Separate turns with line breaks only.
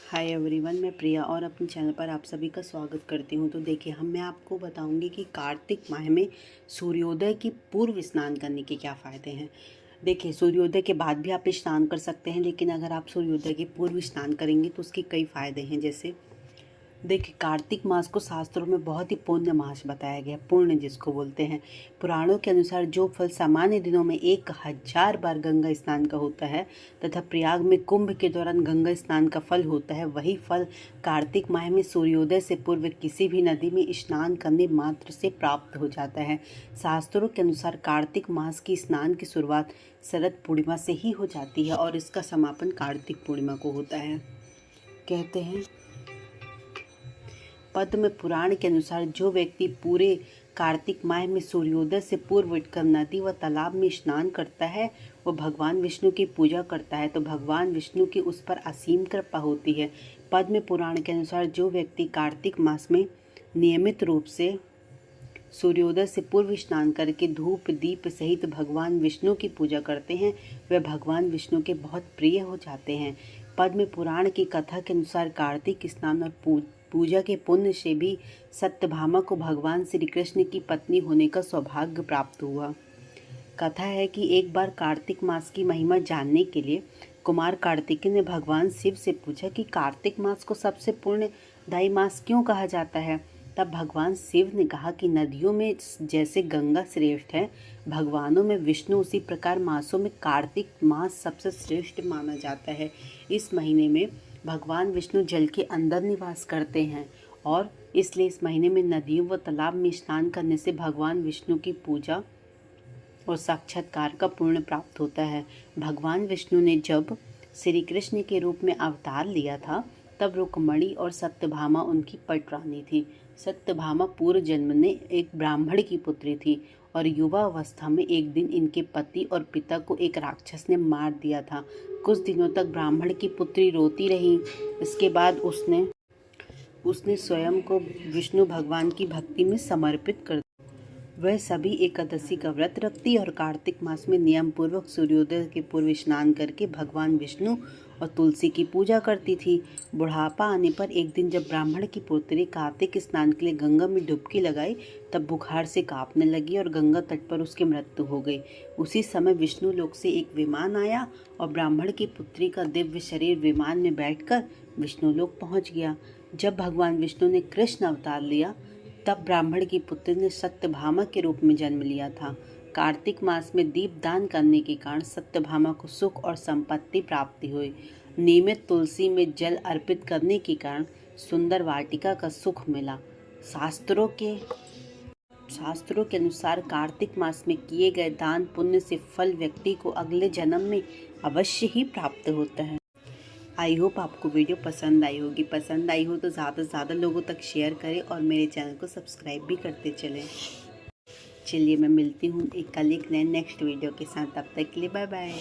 Hi everyone, मैं प्रिया और अपने चैनल पर आप सभी का स्वागत करती हूं। तो देखिए, मैं आपको बताऊंगी कि कार्तिक माह में सूर्योदय की पूर्व स्नान करने के क्या फ़ायदे हैं। देखिए, सूर्योदय के बाद भी आप स्नान कर सकते हैं, लेकिन अगर आप सूर्योदय के पूर्व स्नान करेंगे तो उसके कई फ़ायदे हैं। जैसे देखिए, कार्तिक मास को शास्त्रों में बहुत ही पुण्य मास बताया गया, पुण्य जिसको बोलते हैं। पुराणों के अनुसार जो फल सामान्य दिनों में 1000 बार गंगा स्नान का होता है तथा प्रयाग में कुंभ के दौरान गंगा स्नान का फल होता है, वही फल कार्तिक माह में सूर्योदय से पूर्व किसी भी नदी में स्नान करने मात्र से प्राप्त हो जाता है। शास्त्रों के अनुसार कार्तिक मास की स्नान की शुरुआत शरद पूर्णिमा से ही हो जाती है और इसका समापन कार्तिक पूर्णिमा को होता है। कहते हैं, पद्म पुराण के अनुसार जो व्यक्ति पूरे कार्तिक माह में सूर्योदय से पूर्व उठकर नदी व तालाब में स्नान करता है, वो भगवान विष्णु की पूजा करता है तो भगवान विष्णु की उस पर असीम कृपा होती है। पद्म पुराण के अनुसार जो व्यक्ति कार्तिक मास में नियमित रूप से सूर्योदय से पूर्व स्नान करके धूप दीप सहित भगवान विष्णु की पूजा करते हैं, वे भगवान विष्णु के बहुत प्रिय हो जाते हैं। पद्म पुराण की कथा के अनुसार कार्तिक स्नान और पूजा के पुण्य से भी सत्यभामा को भगवान श्री कृष्ण की पत्नी होने का सौभाग्य प्राप्त हुआ। कथा है कि एक बार कार्तिक मास की महिमा जानने के लिए कुमार कार्तिकेय ने भगवान शिव से पूछा कि कार्तिक मास को सबसे पुण्यदायी मास क्यों कहा जाता है। तब भगवान शिव ने कहा कि नदियों में जैसे गंगा श्रेष्ठ है, भगवानों में विष्णु, उसी प्रकार मासों में कार्तिक मास सबसे श्रेष्ठ माना जाता है। इस महीने में भगवान विष्णु जल के अंदर निवास करते हैं और इसलिए इस महीने में नदियों व तालाब में स्नान करने से भगवान विष्णु की पूजा और साक्षात्कार का पुण्य प्राप्त होता है। भगवान विष्णु ने जब श्री कृष्ण के रूप में अवतार लिया था, तब रुक्मणी और सत्यभामा उनकी पटरानी थी। सत्यभामा पूर्व जन्म में एक ब्राह्मण की पुत्री थी और युवा अवस्था में एक दिन इनके पति और पिता को एक राक्षस ने मार दिया था। कुछ दिनों तक ब्राह्मण की पुत्री रोती रही। इसके बाद उसने स्वयं को विष्णु भगवान की भक्ति में समर्पित कर वह सभी एकादशी का व्रत रखती और कार्तिक मास में नियम पूर्वक सूर्योदय के पूर्व स्नान करके भगवान विष्णु और तुलसी की पूजा करती थी। बुढ़ापा आने पर एक दिन जब ब्राह्मण की पुत्री कार्तिक स्नान के लिए गंगा में डुबकी लगाई, तब बुखार से कांपने लगी और गंगा तट पर उसकी मृत्यु हो गई। उसी समय विष्णु लोक से एक विमान आया और ब्राह्मण की पुत्री का दिव्य शरीर विमान में बैठकर विष्णु लोक पहुँच गया। जब भगवान विष्णु ने कृष्ण अवतार लिया, तब ब्राह्मण की पुत्री ने सत्यभामा के रूप में जन्म लिया था। कार्तिक मास में दीपदान करने के कारण सत्यभामा को सुख और संपत्ति प्राप्ति हुई। नियमित तुलसी में जल अर्पित करने के कारण सुंदर वाटिका का सुख मिला। शास्त्रों के अनुसार कार्तिक मास में किए गए दान पुण्य से फल व्यक्ति को अगले जन्म में अवश्य ही प्राप्त होता है। आई होप आपको वीडियो पसंद आई होगी। पसंद आई हो तो ज़्यादा से ज़्यादा लोगों तक शेयर करें और मेरे चैनल को सब्सक्राइब भी करते चलें। चलिए, मैं मिलती हूँ कल एक नए नेक्स्ट वीडियो के साथ। तब तक के लिए बाय बाय।